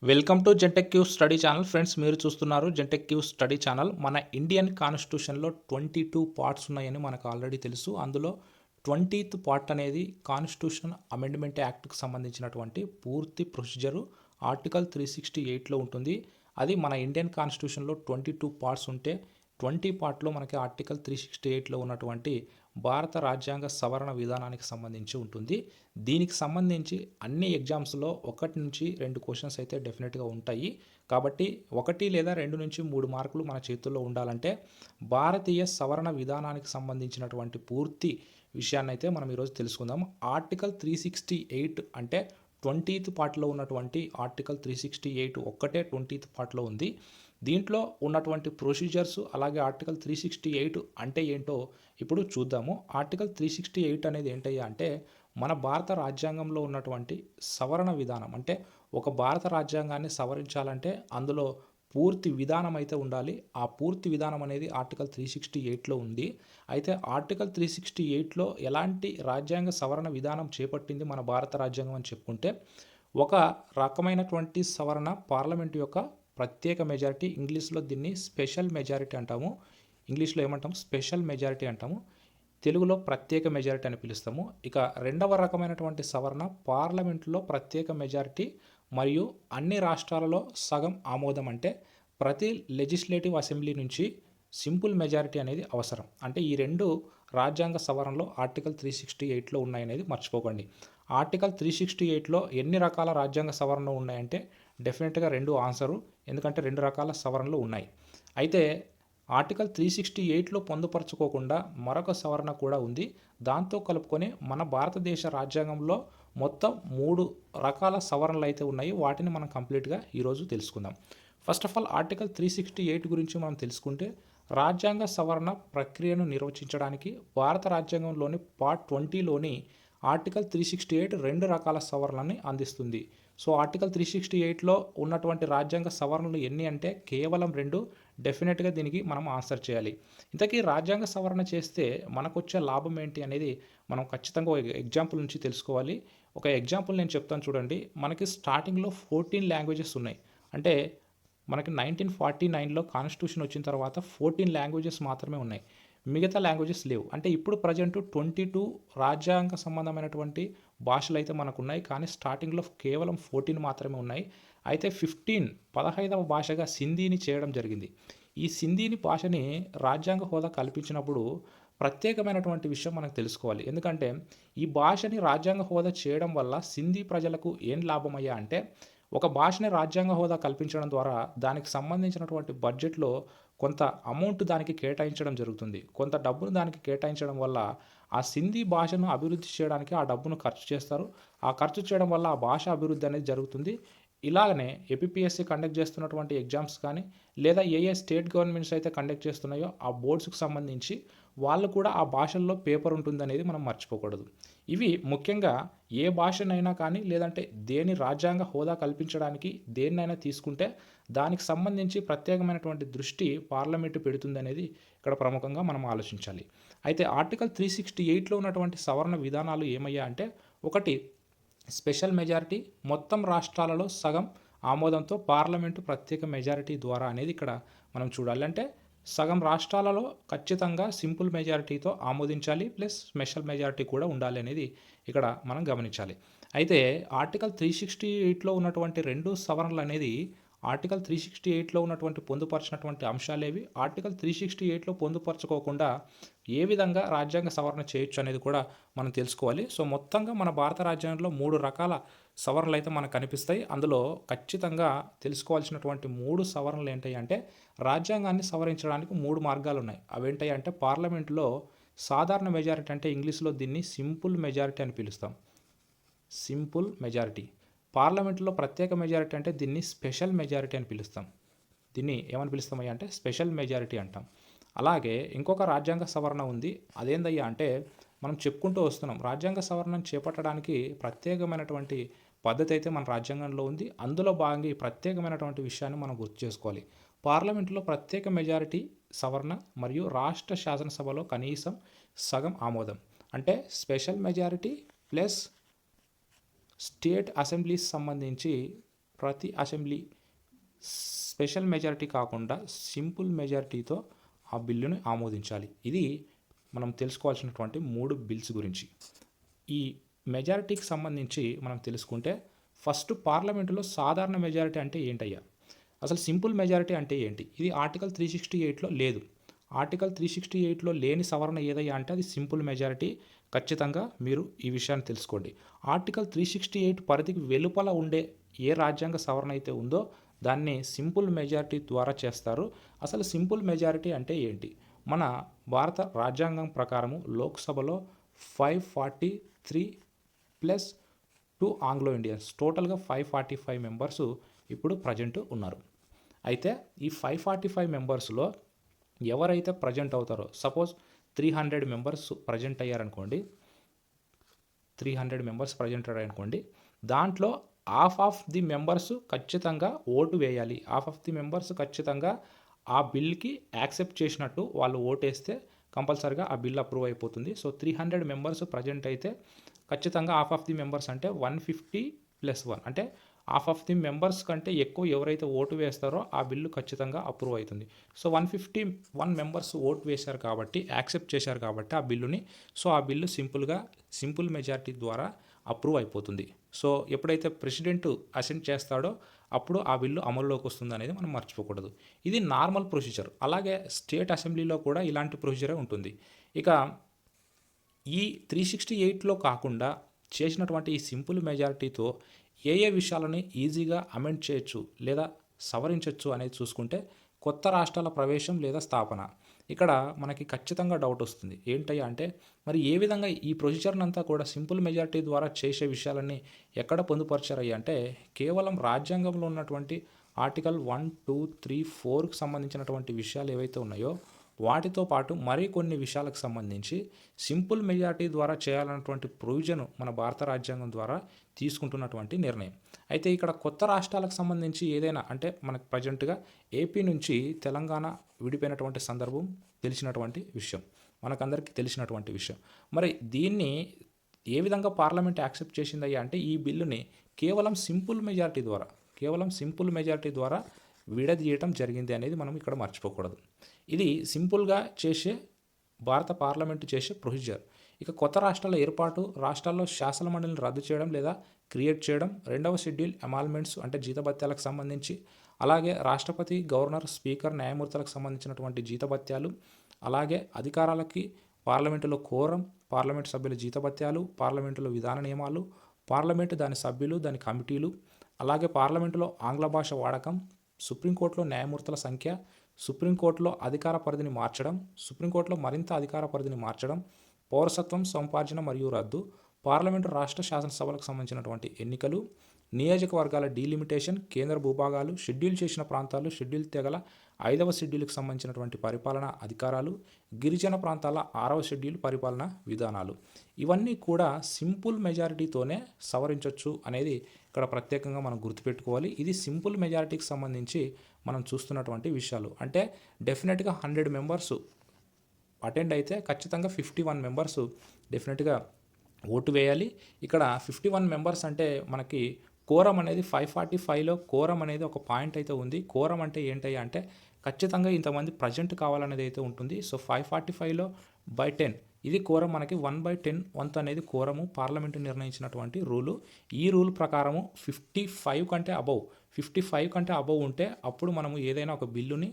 Welcome to Gentech Q study channel. Friends, మీరు చూస్తున్నారు Gentech Q study channel. మన Indian కాన్స్టిట్యూషన్లో 22 పార్ట్స్ ఉన్నాయని మనకు ఆల్రెడీ తెలుసు. అందులో 20th పార్ట్ అనేది కాన్స్టిట్యూషన్ అమెండ్మెంట్ యాక్ట్కి సంబంధించినటువంటి పూర్తి ప్రొసీజరు ఆర్టికల్ 368లో ఉంటుంది. అది మన ఇండియన్ కాన్స్టిట్యూషన్లో 22 పార్ట్స్ ఉంటే 20 పార్ట్లో మనకి ఆర్టికల్ 368లో ఉన్నటువంటి భారత రాజ్యాంగ సవరణ విధానానికి సంబంధించి ఉంటుంది. దీనికి సంబంధించి అన్ని ఎగ్జామ్స్లో 1 నుంచి 2 క్వశ్చన్స్ అయితే డెఫినెట్గా ఉంటాయి. కాబట్టి 1 లేదా 2 నుంచి 3 మార్కులు మన చేతుల్లో ఉండాలంటే భారతీయ సవరణ విధానానికి సంబంధించినటువంటి పూర్తి విషయాన్ని అయితే మనం ఈరోజు తెలుసుకుందాం. ఆర్టికల్ 368 అంటే 20th పార్ట్లో ఉన్నటువంటి ఆర్టికల్ 368 ఒక్కటే 20th పార్ట్లో ఉంది. దీంట్లో ఉన్నటువంటి ప్రొసీజర్స్ అలాగే ఆర్టికల్ 368 అంటే ఏంటో ఇప్పుడు చూద్దాము. ఆర్టికల్ 368 అనేది ఏంటయ్యా అంటే మన భారత రాజ్యాంగంలో ఉన్నటువంటి సవరణ విధానం. అంటే ఒక భారత రాజ్యాంగాన్ని సవరించాలంటే అందులో పూర్తి విధానం అయితే ఉండాలి. ఆ పూర్తి విధానం అనేది ఆర్టికల్ 368లో ఉంది. అయితే ఆర్టికల్ 368లో ఎలాంటి రాజ్యాంగ సవరణ విధానం చేపట్టింది మన భారత రాజ్యాంగం అని చెప్పుకుంటే, ఒక రకమైనటువంటి సవరణ పార్లమెంట్ యొక్క ప్రత్యేక మెజారిటీ, ఇంగ్లీష్లో దీన్ని స్పెషల్ మెజారిటీ అంటాము. ఇంగ్లీష్లో ఏమంటాము? స్పెషల్ మెజారిటీ అంటాము. తెలుగులో ప్రత్యేక మెజారిటీ అని పిలుస్తాము. ఇక రెండవ రకమైనటువంటి సవరణ పార్లమెంట్లో ప్రత్యేక మెజారిటీ మరియు అన్ని రాష్ట్రాలలో సగం ఆమోదం. అంటే ప్రతి లెజిస్లేటివ్ అసెంబ్లీ నుంచి సింపుల్ మెజారిటీ అనేది అవసరం. అంటే ఈ రెండు రాజ్యాంగ సవరణలో ఆర్టికల్ 368లో ఉన్నాయనేది మర్చిపోకండి. ఆర్టికల్ 368లో ఎన్ని రకాల రాజ్యాంగ సవరణలు ఉన్నాయంటే డెఫినెట్గా 2 ఆన్సరు. ఎందుకంటే 2 రకాల సవరణలు ఉన్నాయి. అయితే ఆర్టికల్ 368లో పొందుపరచుకోకుండా మరొక సవరణ కూడా ఉంది. దాంతో కలుపుకొని మన భారతదేశ రాజ్యాంగంలో మొత్తం 3 రకాల సవరణలు అయితే ఉన్నాయి. వాటిని మనం కంప్లీట్గా ఈరోజు తెలుసుకుందాం. ఫస్ట్ ఆఫ్ ఆల్ ఆర్టికల్ 368 గురించి మనం తెలుసుకుంటే, రాజ్యాంగ సవరణ ప్రక్రియను నిర్వచించడానికి భారత రాజ్యాంగంలోని పార్ట్ 20లోని ఆర్టికల్ 368 2 రకాల సవరణలని అందిస్తుంది. సో ఆర్టికల్ 368లో ఉన్నటువంటి రాజ్యాంగ సవరణలు ఎన్ని అంటే కేవలం 2. డెఫినెట్గా దీనికి మనం ఆన్సర్ చేయాలి. ఇంతకీ రాజ్యాంగ సవరణ చేస్తే మనకొచ్చే లాభం ఏంటి అనేది మనం ఖచ్చితంగా ఒక ఎగ్జాంపుల్ నుంచి తెలుసుకోవాలి. ఒక ఎగ్జాంపుల్ నేను చెప్తాను చూడండి. మనకి స్టార్టింగ్లో 14 లాంగ్వేజెస్ ఉన్నాయి. అంటే మనకి 1949లో కాన్స్టిట్యూషన్ వచ్చిన తర్వాత 14 లాంగ్వేజెస్ మాత్రమే ఉన్నాయి. మిగతా లాంగ్వేజెస్ లేవు. అంటే ఇప్పుడు ప్రజెంట్ 22 రాజ్యాంగ సంబంధమైనటువంటి భాషలు అయితే మనకున్నాయి. కానీ స్టార్టింగ్లో కేవలం 14 మాత్రమే ఉన్నాయి. అయితే 15వ భాషగా సింధీని చేయడం జరిగింది. ఈ సింధీని భాషని రాజ్యాంగ హోదా కల్పించినప్పుడు ప్రత్యేకమైనటువంటి విషయం మనకు తెలుసుకోవాలి. ఎందుకంటే ఈ భాషని రాజ్యాంగ హోదా చేయడం వల్ల సింధీ ప్రజలకు ఏం లాభమయ్యా అంటే, ఒక భాషని రాజ్యాంగ హోదా కల్పించడం ద్వారా దానికి సంబంధించినటువంటి బడ్జెట్లో కొంత అమౌంట్ దానికి కేటాయించడం జరుగుతుంది. కొంత డబ్బును దానికి కేటాయించడం వల్ల ఆ సింధీ భాషను అభివృద్ధి చేయడానికి ఆ డబ్బును ఖర్చు చేస్తారు. ఆ ఖర్చు చేయడం వల్ల ఆ భాష అభివృద్ధి అనేది జరుగుతుంది. ఇలాగనే ఏపీపీఎస్సీ కండక్ట్ చేస్తున్నటువంటి ఎగ్జామ్స్ కానీ, లేదా ఏ స్టేట్ గవర్నమెంట్స్ అయితే కండక్ట్ చేస్తున్నాయో ఆ బోర్డ్స్కి సంబంధించి వాళ్ళు కూడా ఆ భాషల్లో పేపర్ ఉంటుందనేది మనం మర్చిపోకూడదు. ఇవి ముఖ్యంగా ఏ భాషనైనా కానీ, లేదంటే దేని రాజ్యాంగ హోదా కల్పించడానికి దేన్నైనా తీసుకుంటే దానికి సంబంధించి ప్రత్యేకమైనటువంటి దృష్టి పార్లమెంటు పెడుతుందనేది ఇక్కడ ప్రముఖంగా మనం ఆలోచించాలి. అయితే ఆర్టికల్ 368లో ఉన్నటువంటి సవరణ విధానాలు ఏమయ్యా అంటే, ఒకటి స్పెషల్ మెజారిటీ, మొత్తం రాష్ట్రాలలో సగం ఆమోదంతో పార్లమెంటు ప్రత్యేక మెజారిటీ ద్వారా అనేది ఇక్కడ మనం చూడాలి. అంటే సగం రాష్ట్రాలలో ఖచ్చితంగా సింపుల్ మెజారిటీతో ఆమోదించాలి, ప్లస్ స్పెషల్ మెజారిటీ కూడా ఉండాలి అనేది ఇక్కడ మనం గమనించాలి. అయితే ఆర్టికల్ 368లో ఉన్నటువంటి 2 సవరణలు అనేది ఆర్టికల్ 368లో ఉన్నటువంటి పొందుపరిచినటువంటి అంశాలేవి, ఆర్టికల్ 368లో పొందుపరచుకోకుండా ఏ విధంగా రాజ్యాంగ సవరణ చేయొచ్చు అనేది కూడా మనం తెలుసుకోవాలి. సో మొత్తంగా మన భారత రాజ్యాంగంలో 3 రకాల సవరణలు అయితే మనకు కనిపిస్తాయి. అందులో ఖచ్చితంగా తెలుసుకోవాల్సినటువంటి 3 సవరణలు ఏంటి అంటే, రాజ్యాంగాన్ని సవరించడానికి 3 మార్గాలు ఉన్నాయి. అవేంటి అంటే, పార్లమెంట్లో సాధారణ మెజారిటీ, అంటే ఇంగ్లీష్లో దీన్ని సింపుల్ మెజారిటీ అని పిలుస్తాం. Simple majority. పార్లమెంట్లో ప్రత్యేక మెజారిటీ అంటే దీన్ని స్పెషల్ మెజారిటీ అని పిలుస్తాం. దీన్ని ఏమని పిలుస్తామయ్యా అంటే స్పెషల్ మెజారిటీ అంటాం. అలాగే ఇంకొక రాజ్యాంగ సవరణ ఉంది. అదేందయ్యా అంటే, మనం చెప్పుకుంటూ వస్తున్నాం రాజ్యాంగ సవరణను చేపట్టడానికి ప్రత్యేకమైనటువంటి పద్ధతి అయితే మన రాజ్యాంగంలో ఉంది. అందులో భాగంగా ఈ ప్రత్యేకమైనటువంటి విషయాన్ని మనం గుర్తు చేసుకోవాలి. పార్లమెంట్లో ప్రత్యేక మెజారిటీ సవరణ మరియు రాష్ట్ర శాసనసభలో కనీసం సగం ఆమోదం. అంటే special majority plus state assemblies సంబంధించి ప్రతి అసెంబ్లీ స్పెషల్ మెజారిటీ కాకుండా సింపుల్ మెజారిటీతో ఆ బిల్లుని ఆమోదించాలి. ఇది మనం తెలుసుకోవాల్సినటువంటి 3 బిల్స్ గురించి. ఈ మెజారిటీకి సంబంధించి మనం తెలుసుకుంటే ఫస్ట్ పార్లమెంటులో సాధారణ మెజారిటీ అంటే ఏంటయ్యా? అసలు సింపుల్ మెజారిటీ అంటే ఏంటి? ఇది ఆర్టికల్ 368లో లేదు. ఆర్టికల్ 368లో లేని సవరణ ఏదయ్యా అంటే అది సింపుల్ మెజారిటీ. ఖచ్చితంగా మీరు ఈ విషయాన్ని తెలుసుకోండి. ఆర్టికల్ 368 పరిధికి వెలుపల ఉండే ఏ రాజ్యాంగ సవరణ అయితే ఉందో దాన్ని సింపుల్ మెజారిటీ ద్వారా చేస్తారు. అసలు సింపుల్ మెజారిటీ అంటే ఏంటి? మన భారత రాజ్యాంగం ప్రకారము లోక్సభలో 543 ప్లస్ 2 ఆంగ్లో ఇండియన్స్ టోటల్గా 545 మెంబర్సు ఇప్పుడు ప్రజెంట్ ఉన్నారు. అయితే ఈ 545 మెంబర్స్లో ఎవరైతే ప్రజెంట్ అవుతారో సపోజ్ 300 మెంబర్స్ ప్రజెంట్ అయ్యారనుకోండి, 300 మెంబర్స్ ప్రజెంట్ అయ్యారనుకోండి, దాంట్లో హాఫ్ ఆఫ్ ది మెంబర్స్ ఖచ్చితంగా ఓటు వేయాలి. హాఫ్ ఆఫ్ ది మెంబర్స్ ఖచ్చితంగా ఆ బిల్కి యాక్సెప్ట్ చేసినట్టు వాళ్ళు ఓటేస్తే కంపల్సరిగా ఆ బిల్ అప్రూవ్ అయిపోతుంది. సో 300 మెంబర్స్ ప్రజెంట్ అయితే ఖచ్చితంగా హాఫ్ ఆఫ్ ది మెంబర్స్ అంటే 150+1 అంటే హాఫ్ ఆఫ్ ది మెంబర్స్ కంటే ఎక్కువ ఎవరైతే ఓటు వేస్తారో ఆ బిల్లు ఖచ్చితంగా అప్రూవ్ అవుతుంది. సో 151 మెంబర్స్ ఓటు వేశారు కాబట్టి యాక్సెప్ట్ చేశారు కాబట్టి ఆ బిల్లుని, సో ఆ బిల్లు సింపుల్ మెజారిటీ ద్వారా అప్రూవ్ అయిపోతుంది. సో ఎప్పుడైతే ప్రెసిడెంట్ అసెంట్ చేస్తాడో అప్పుడు ఆ బిల్లు అమలులోకి వస్తుంది అనేది మనం మర్చిపోకూడదు. ఇది నార్మల్ ప్రొసీజర్. అలాగే స్టేట్ అసెంబ్లీలో కూడా ఇలాంటి ప్రొసీజరే ఉంటుంది. ఇక ఈ 368లో కాకుండా చేసినటువంటి ఈ సింపుల్ మెజారిటీతో ఏ విషయాలని ఈజీగా అమెండ్ చేయొచ్చు లేదా సవరించవచ్చు అనేది చూసుకుంటే కొత్త రాష్ట్రాల ప్రవేశం లేదా స్థాపన. ఇక్కడ మనకి ఖచ్చితంగా డౌట్ వస్తుంది. ఏంటయ్యా అంటే మరి ఏ విధంగా ఈ ప్రొసీజర్ని అంతా కూడా సింపుల్ మెజారిటీ ద్వారా చేసే విషయాలన్నీ ఎక్కడ పొందుపరిచారయ్యా అంటే కేవలం రాజ్యాంగంలో ఉన్నటువంటి ఆర్టికల్ 1, 2, 3, 4కి సంబంధించినటువంటి విషయాలు ఏవైతే ఉన్నాయో వాటితో పాటు మరికొన్ని విషయాలకు సంబంధించి సింపుల్ మెజారిటీ ద్వారా చేయాలన్నటువంటి ప్రొవిజన్ మన భారత రాజ్యాంగం ద్వారా తీసుకుంటున్నటువంటి నిర్ణయం. అయితే ఇక్కడ కొత్త రాష్ట్రాలకు సంబంధించి ఏదైనా అంటే మనకు ప్రజెంట్గా ఏపీ నుంచి తెలంగాణ విడిపోయినటువంటి సందర్భం తెలిసినటువంటి విషయం, మనకందరికీ తెలిసినటువంటి విషయం. మరి దీన్ని ఏ విధంగా పార్లమెంట్ యాక్సెప్ట్ చేసిందయ్యా అంటే ఈ బిల్లుని కేవలం సింపుల్ మెజారిటీ ద్వారా విడదీయటం జరిగింది అనేది మనం ఇక్కడ మర్చిపోకూడదు. ఇది సింపుల్గా చేసే భారత పార్లమెంటు చేసే ప్రొసీజర్. ఇక కొత్త రాష్ట్రాల ఏర్పాటు, రాష్ట్రాల్లో శాసన మండలిని రద్దు చేయడం లేదా క్రియేట్ చేయడం, 2వ షెడ్యూల్ అమాల్మెంట్స్ అంటే జీతభత్యాలకు సంబంధించి, అలాగే రాష్ట్రపతి, గవర్నర్, స్పీకర్, న్యాయమూర్తులకు సంబంధించినటువంటి జీతభత్యాలు, అలాగే అధికారాలకి పార్లమెంటులో కోరం, పార్లమెంటు సభ్యుల జీతభత్యాలు, పార్లమెంటులో విధాన నియమాలు, పార్లమెంటు దాని సభ్యులు దాని కమిటీలు, అలాగే పార్లమెంటులో ఆంగ్ల భాష వాడకం, సుప్రీంకోర్టులో న్యాయమూర్తుల సంఖ్య, సుప్రీంకోర్టులో అధికార పరిధిని మార్చడం, సుప్రీంకోర్టులో మరింత అధికార పరిధిని మార్చడం, పౌరసత్వం సముపార్జన మరియు రద్దు, పార్లమెంటు రాష్ట్ర శాసనసభలకు సంబంధించినటువంటి ఎన్నికలు, నియోజకవర్గాల డీలిమిటేషన్, కేంద్ర భూభాగాలు, షెడ్యూల్ చేసిన ప్రాంతాలు, షెడ్యూల్ తెగల 5వ షెడ్యూల్కి సంబంధించినటువంటి పరిపాలనా అధికారాలు, గిరిజన ప్రాంతాల 6వ షెడ్యూల్ పరిపాలనా విధానాలు, ఇవన్నీ కూడా సింపుల్ మెజారిటీతోనే సవరించవచ్చు అనేది ఇక్కడ ప్రత్యేకంగా మనం గుర్తుపెట్టుకోవాలి. ఇది సింపుల్ మెజారిటీకి సంబంధించి మనం చూస్తున్నటువంటి విషయాలు. అంటే డెఫినెట్గా 100 మెంబర్స్ అటెండ్ అయితే ఖచ్చితంగా 51 మెంబర్స్ డెఫినెట్గా ఓటు వేయాలి. ఇక్కడ 51 మెంబర్స్ అంటే మనకి కోరం అనేది 545లో కోరం అనేది ఒక పాయింట్ అయితే ఉంది. కోరం అంటే ఏంటయ్యా అంటే ఖచ్చితంగా ఇంతమంది ప్రజెంట్ కావాలనేది అయితే ఉంటుంది. సో 545లో బై 10 ఇది కోరం, మనకి 1/10 వంతు అనేది కోరము పార్లమెంటు నిర్ణయించినటువంటి రూలు. ఈ రూల్ ప్రకారము 55 కంటే అబవ్ ఉంటే అప్పుడు మనము ఏదైనా ఒక బిల్లుని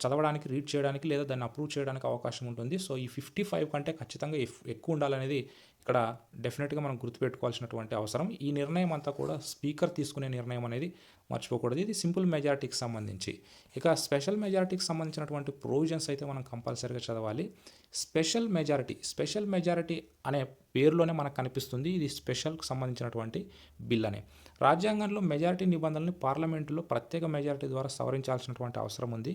చదవడానికి, రీడ్ చేయడానికి లేదా దాన్ని అప్రూవ్ చేయడానికి అవకాశం ఉంటుంది. సో ఈ 55 కంటే ఖచ్చితంగా ఎక్కువ ఉండాలనేది ఇక్కడ డెఫినెట్గా మనం గుర్తుపెట్టుకోవాల్సినటువంటి అవసరం. ఈ నిర్ణయం అంతా కూడా స్పీకర్ తీసుకునే నిర్ణయం అనేది మర్చిపోకూడదు. ఇది సింపుల్ మెజారిటీకి సంబంధించి. ఇక స్పెషల్ మెజారిటీకి సంబంధించినటువంటి ప్రొవిజన్స్ అయితే మనం కంపల్సరీగా చదవాలి. స్పెషల్ మెజారిటీ అనే పేరులోనే మనకు కనిపిస్తుంది ఇది స్పెషల్కి సంబంధించినటువంటి బిల్ అని. రాజ్యాంగంలో మెజారిటీ నిబంధనలను పార్లమెంటులో ప్రత్యేక మెజారిటీ ద్వారా సవరించాల్సినటువంటి అవసరం ఉంది.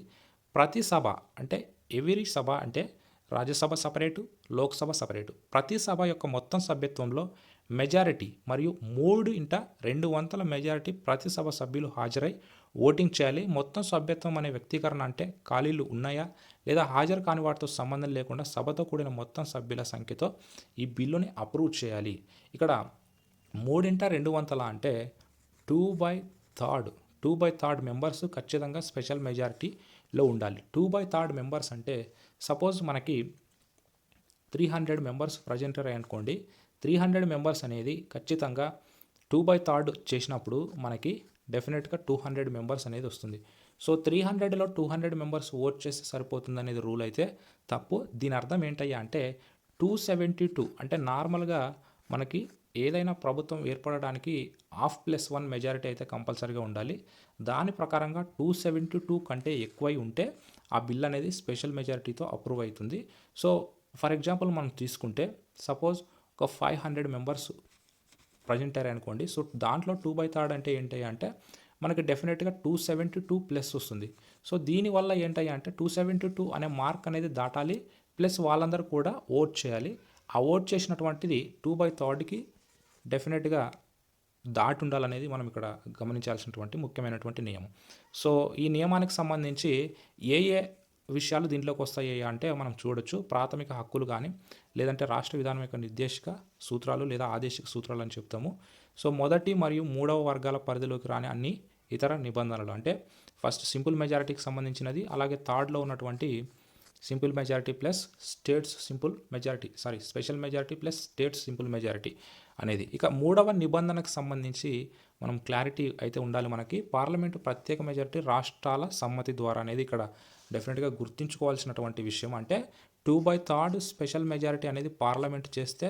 ప్రతి సభ అంటే ఎవరీ సభ అంటే రాజ్యసభ సపరేటు, లోక్సభ సపరేటు. ప్రతి సభ యొక్క మొత్తం సభ్యత్వంలో మెజారిటీ మరియు 3/2 మెజారిటీ ప్రతి సభ సభ్యులు హాజరై ఓటింగ్ చేయాలి. మొత్తం సభ్యత్వం అనే వ్యక్తీకరణ అంటే ఖాళీలు ఉన్నాయా లేదా హాజరు కాని వాటితో సంబంధం లేకుండా సభతో కూడిన మొత్తం సభ్యుల సంఖ్యతో ఈ బిల్లుని అప్రూవ్ చేయాలి. ఇక్కడ 3/2 అంటే 2/3 థర్డ్ 2/3 మెంబర్స్ ఖచ్చితంగా స్పెషల్ మెజారిటీలో ఉండాలి. 2/3 మెంబర్స్ అంటే సపోజ్ మనకి 300 మెంబర్స్ ప్రజెంట్ అనుకోండి. 300 మెంబర్స్ అనేది ఖచ్చితంగా 2/3 చేసినప్పుడు మనకి డెఫినెట్గా 200 మెంబర్స్ అనేది వస్తుంది. సో 300లో 200 మెంబర్స్ ఓట్ చేస్తే సరిపోతుంది అనేది రూల్ అయితే తప్పు. దీని అర్థం ఏంటయ్యా అంటే 272 అంటే నార్మల్గా మనకి ఏదైనా ప్రభుత్వం ఏర్పడడానికి ½ + 1 మెజారిటీ అయితే కంపల్సరీగా ఉండాలి. దాని ప్రకారంగా 272 కంటే ఎక్కువై ఉంటే ఆ బిల్ అనేది స్పెషల్ మెజారిటీతో అప్రూవ్ అవుతుంది. సో ఫర్ ఎగ్జాంపుల్ మనం తీసుకుంటే సపోజ్ ఒక 500 మెంబర్స్ ప్రజెంట్ అయ్యారు అనుకోండి. సో దాంట్లో 2/3 అంటే ఏంటి అంటే మనకి డెఫినెట్గా 272 ప్లస్ వస్తుంది. సో దీనివల్ల ఏంటి అంటే 272 అనే మార్క్ అనేది దాటాలి, ప్లస్ వాళ్ళందరూ కూడా ఓట్ చేయాలి. ఆ ఓట్ చేసినటువంటిది 2/3కి డెఫినెట్గా దాటి ఉండాలనేది మనం ఇక్కడ గమనించాల్సినటువంటి ముఖ్యమైనటువంటి నియమం. సో ఈ నియమానికి సంబంధించి ఏ ఏ విషయాలు దీంట్లోకి వస్తాయి అంటే మనం చూడొచ్చు. ప్రాథమిక హక్కులు కానీ లేదంటే రాష్ట్ర విధానం యొక్క నిర్దేశక సూత్రాలు లేదా ఆదేశిక సూత్రాలు అని చెప్తాము. సో మొదటి మరియు మూడవ వర్గాల పరిధిలోకి రాని అన్ని ఇతర నిబంధనలు అంటే ఫస్ట్ సింపుల్ మెజారిటీకి సంబంధించినది, అలాగే థర్డ్లో ఉన్నటువంటి simple majority plus states simple majority special majority plus states simple majority అనేది. ఇక మూడవ నిబంధనకు సంబంధించి మనం క్లారిటీ అయితే ఉండాలి. మనకి పార్లమెంటు ప్రత్యేక మెజారిటీ రాష్ట్రాల సమ్మతి ద్వారా అనేది ఇక్కడ డెఫినెట్గా గుర్తుంచుకోవాల్సినటువంటి విషయం. అంటే 2/3 స్పెషల్ మెజారిటీ అనేది పార్లమెంట్ చేస్తే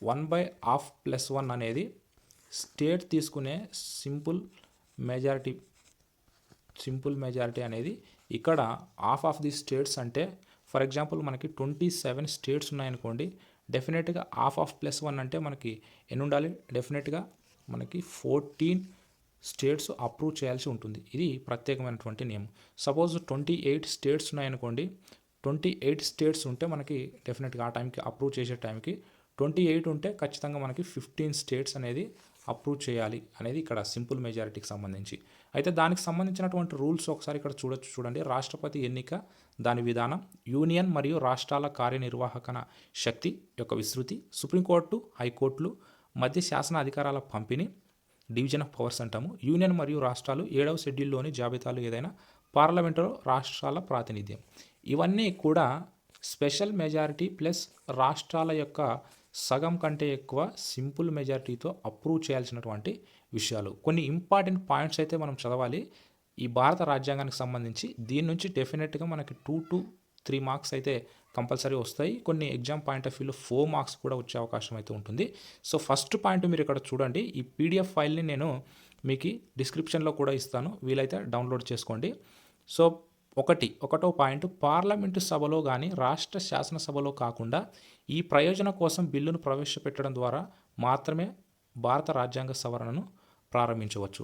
1/2+1 అనేది స్టేట్ తీసుకునే సింపుల్ మెజారిటీ అనేది ఇక్కడ ½ ది స్టేట్స్ అంటే ఫర్ ఎగ్జాంపుల్ మనకి 27 స్టేట్స్ ఉన్నాయనుకోండి. డెఫినెట్గా ½+1 అంటే మనకి ఎన్ని ఉండాలి? డెఫినెట్గా మనకి 14 స్టేట్స్ అప్రూవ్ చేయాల్సి ఉంటుంది. ఇది ప్రత్యేకమైనటువంటి నియమం. సపోజ్ 28 స్టేట్స్ ఉన్నాయనుకోండి. 28 స్టేట్స్ ఉంటే మనకి డెఫినెట్గా ఆ టైంకి అప్రూవ్ చేసే టైంకి 28 ఉంటే ఖచ్చితంగా మనకి 15 స్టేట్స్ అనేది అప్రూవ్ చేయాలి అనేది ఇక్కడ సింపుల్ మెజారిటీకి సంబంధించి. అయితే దానికి సంబంధించినటువంటి రూల్స్ ఒకసారి ఇక్కడ చూడండి. రాష్ట్రపతి ఎన్నిక, దాని విధానం, యూనియన్ మరియు రాష్ట్రాల కార్యనిర్వాహకన శక్తి యొక్క విస్తృతి, సుప్రీంకోర్టు, హైకోర్టులు మధ్య శాసన అధికారాల పంపిణీ, డివిజన్ ఆఫ్ పవర్స్ అంటాము, యూనియన్ మరియు రాష్ట్రాలు 7వ షెడ్యూల్లోని జాబితాలు ఏదైనా పార్లమెంటులో రాష్ట్రాల ప్రాతినిధ్యం. ఇవన్నీ కూడా స్పెషల్ మెజారిటీ ప్లస్ రాష్ట్రాల యొక్క సగం కంటే ఎక్కువ సింపుల్ మెజారిటీతో అప్రూవ్ చేయాల్సినటువంటి విషయాలు. కొన్ని ఇంపార్టెంట్ పాయింట్స్ అయితే మనం చదవాలి ఈ భారత రాజ్యాంగానికి సంబంధించి. దీని నుంచి డెఫినెట్గా మనకి 2 to 3 మార్క్స్ అయితే కంపల్సరీ వస్తాయి. కొన్ని ఎగ్జామ్ పాయింట్ ఆఫ్ వ్యూలో 4 మార్క్స్ కూడా వచ్చే అవకాశం అయితే ఉంటుంది. సో ఫస్ట్ పాయింట్ మీరు ఇక్కడ చూడండి. ఈ పీడిఎఫ్ ఫైల్ని నేను మీకు డిస్క్రిప్షన్లో కూడా ఇస్తాను, వీలైతే డౌన్లోడ్ చేసుకోండి. సో ఒకటో పాయింట్, పార్లమెంటు సభలో కానీ రాష్ట్ర శాసనసభలో కాకుండా ఈ ప్రయోజనం కోసం బిల్లును ప్రవేశపెట్టడం ద్వారా మాత్రమే భారత రాజ్యాంగ సవరణను ప్రారంభించవచ్చు.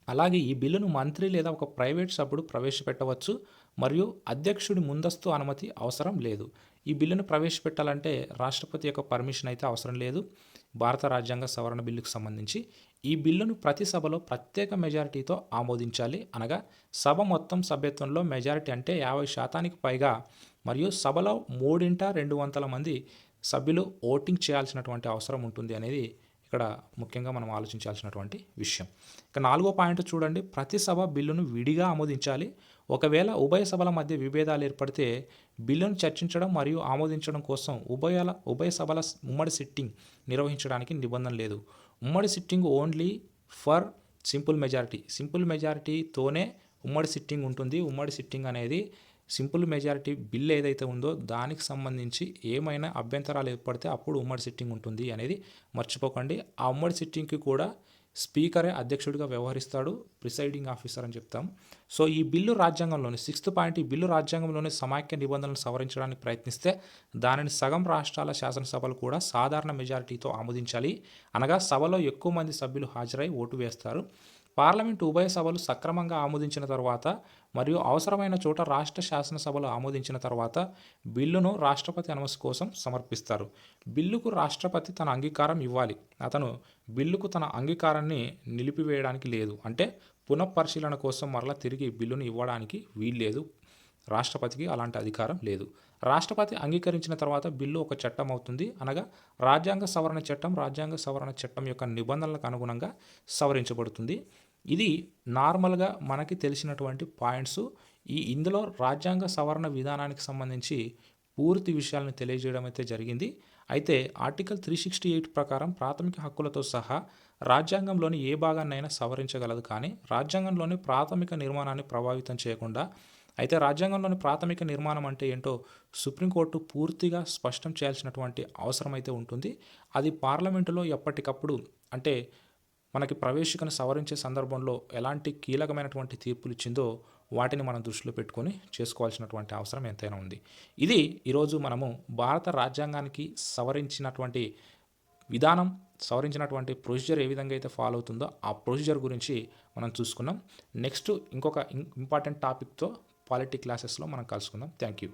అలాగే ఈ బిల్లును మంత్రి లేదా ఒక ప్రైవేట్ సభ్యుడు ప్రవేశపెట్టవచ్చు మరియు అధ్యక్షుడి ముందస్తు అనుమతి అవసరం లేదు. ఈ బిల్లును ప్రవేశపెట్టాలంటే రాష్ట్రపతి యొక్క పర్మిషన్ అయితే అవసరం లేదు భారత రాజ్యాంగ సవరణ బిల్లుకు సంబంధించి. ఈ బిల్లును ప్రతి సభలో ప్రత్యేక మెజారిటీతో ఆమోదించాలి. అనగా సభ మొత్తం సభ్యత్వంలో మెజారిటీ అంటే 50% పైగా మరియు సభలో 3/2 మంది సభ్యులు ఓటింగ్ చేయాల్సినటువంటి అవసరం ఉంటుంది అనేది ఇక్కడ ముఖ్యంగా మనం ఆలోచించాల్సినటువంటి విషయం. ఇక 4వ పాయింట్ చూడండి. ప్రతి సభ బిల్లును విడిగా ఆమోదించాలి. ఒకవేళ ఉభయ సభల మధ్య విభేదాలు ఏర్పడితే బిల్లును చర్చించడం మరియు ఆమోదించడం కోసం ఉభయ సభల ఉమ్మడి సిట్టింగ్ నిర్వహించడానికి నిబంధన లేదు. ఉమ్మడి సిట్టింగ్ ఓన్లీ ఫర్ సింపుల్ మెజారిటీతోనే ఉమ్మడి సిట్టింగ్ ఉంటుంది. ఉమ్మడి సిట్టింగ్ అనేది సింపుల్ మెజారిటీ బిల్ ఏదైతే ఉందో దానికి సంబంధించి ఏమైనా అభ్యంతరాలు ఏర్పడితే అప్పుడు ఉమ్మడి సిట్టింగ్ ఉంటుంది అనేది మర్చిపోకండి. ఆ ఉమ్మడి సిట్టింగ్కి కూడా స్పీకరే అధ్యక్షుడిగా వ్యవహరిస్తాడు, ప్రిసైడింగ్ ఆఫీసర్ అని చెప్తాం. సో ఈ బిల్లు రాజ్యాంగంలోని 6th పాయింట్, ఈ బిల్లు రాజ్యాంగంలోని సమాఖ్య నిబంధనలను సవరించడానికి ప్రయత్నిస్తే దానిని సగం రాష్ట్రాల శాసనసభలు కూడా సాధారణ మెజారిటీతో ఆమోదించాలి. అనగా సభలో ఎక్కువ మంది సభ్యులు హాజరై ఓటు వేస్తారు. పార్లమెంటు ఉభయ సభలు సక్రమంగా ఆమోదించిన తర్వాత మరియు అవసరమైన చోట రాష్ట్ర శాసనసభలు ఆమోదించిన తర్వాత బిల్లును రాష్ట్రపతి అనుమతి కోసం సమర్పిస్తారు. బిల్లుకు రాష్ట్రపతి తన అంగీకారం ఇవ్వాలి. అతను బిల్లుకు తన అంగీకారాన్ని నిలిపివేయడానికి లేదు. అంటే పునఃపరిశీలన కోసం మరలా తిరిగి బిల్లును ఇవ్వడానికి వీల్లేదు. రాష్ట్రపతికి అలాంటి అధికారం లేదు. రాష్ట్రపతి అంగీకరించిన తర్వాత బిల్లు ఒక చట్టం అవుతుంది. అనగా రాజ్యాంగ సవరణ చట్టం యొక్క నిబంధనలకు అనుగుణంగా సవరించబడుతుంది. ఇది నార్మల్‌గా మనకి తెలిసినటువంటి పాయింట్స్. ఇందులో రాజ్యాంగ సవరణ విధానానికి సంబంధించి పూర్తి విషయాలను తెలియజేయడం అయితే జరిగింది. అయితే ఆర్టికల్ 368 ప్రకారం ప్రాథమిక హక్కులతో సహా రాజ్యాంగంలోని ఏ భాగాన్నైనా సవరించగలదు. కానీ రాజ్యాంగంలోని ప్రాథమిక నిర్మాణాన్ని ప్రభావితం చేయకుండా. అయితే రాజ్యాంగంలోని ప్రాథమిక నిర్మాణం అంటే ఏంటో సుప్రీంకోర్టు పూర్తిగా స్పష్టం చేయాల్సినటువంటి అవసరం అయితే ఉంటుంది. అది పార్లమెంటులో ఎప్పటికప్పుడు అంటే మనకి ప్రవేశికను సవరించే సందర్భంలో ఎలాంటి కీలకమైనటువంటి తీర్పులు ఇచ్చిందో వాటిని మనం దృష్టిలో పెట్టుకొని చేసుకోవాల్సినటువంటి అవసరం ఎంతైనా ఉంది. ఇది ఈరోజు మనము భారత రాజ్యాంగానికి సవరించినటువంటి విధానం, సవరించినటువంటి ప్రొసీజర్ ఏ విధంగా అయితే ఫాలో అవుతుందో ఆ ప్రొసీజర్ గురించి మనం చూసుకున్నాం. నెక్స్ట్ ఇంకొక ఇంపార్టెంట్ టాపిక్తో పాలిటీ క్లాసెస్లో మనం కలుసుకుందాం. Thank you.